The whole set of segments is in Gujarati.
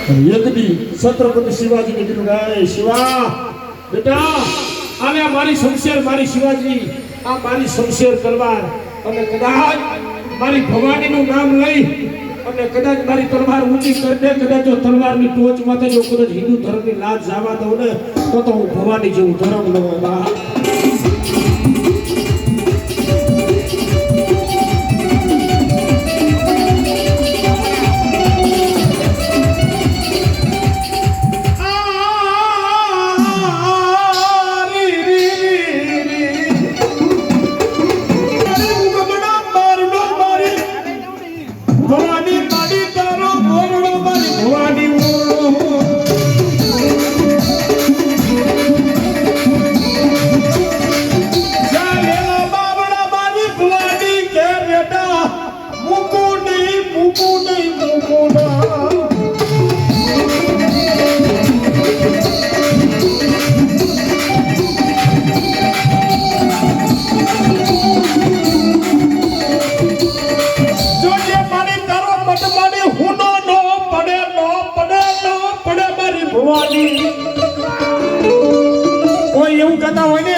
યજ્ઞી છત્રપતિ શિવાજીને કીધું કે શિવા બેટા આને મારી શમશેર, મારી શિવાજી આ મારી શમશેર તલવાર, અને કદાચ મારી ભવાનીનું નામ લઈ અને કદાચ મારી તલવાર ઊંચી કરી દે, કદાચ જો તલવારની ટોચ માથે જો કદાચ હિન્દુ ધર્મની લાજ જવા દઉં ને તો હું ભવાની જેવું ધર્મ લઉં. કોઈ એવું કહેતા હોય ને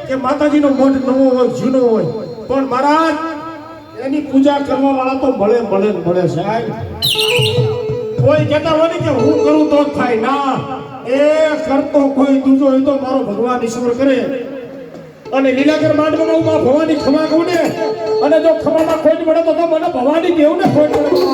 કે માતાજીનો મઠ નવો હોય, જૂનો હોય, પણ મહારાજ એની પૂજા કરવા વાળા તો મળે સાહેબ. કોઈ કહેતા હોય ને કે હું કરું તો જ થાય, ના, એ કરતો કોઈ દૂજો હોય તો મારો ભગવાન ઈશ્વર કરે. અને લીલાગર માંડવામાં હું ભવાની ખમા કહું ને, અને જો ખમામાં ખોટ મળે તો મને ભવાની કેવું ને ખોટ મળે.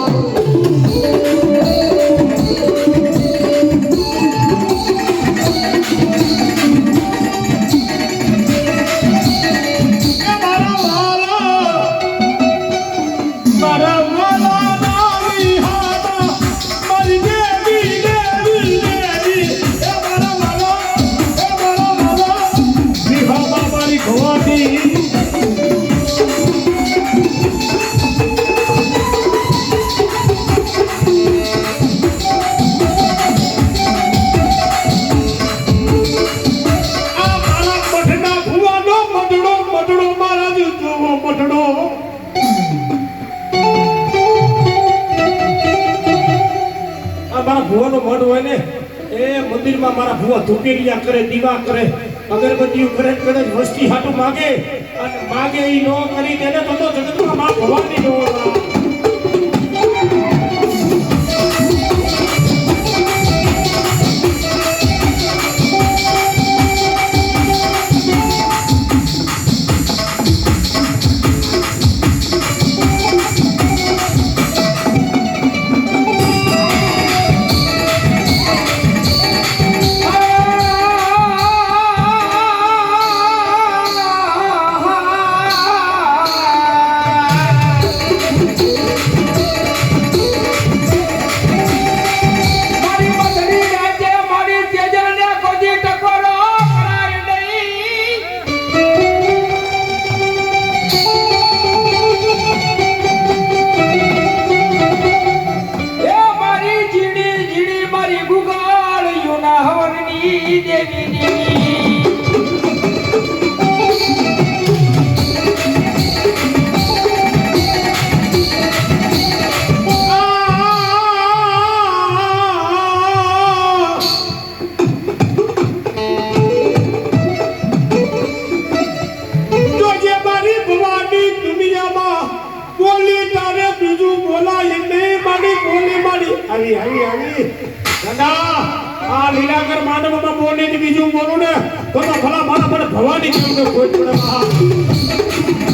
મારા ભુવાનો મઢ હોય ને એ મંદિરમાં મારા ભુવા ધૂપેલિયા કરે, દીવા કરે, અગરબત્તીઓ કરે, કદાચ વસ્તી હાટું માગે અને માગે એ નો કરી દે ને તો જગતમાં મારા ભવાની નો. આવી દાદા આ લીલાગર માંડવામાં બોલીને બીજું બોલું ને તો ભલા મારા મને ભવાની કેમ કોઈ પડે.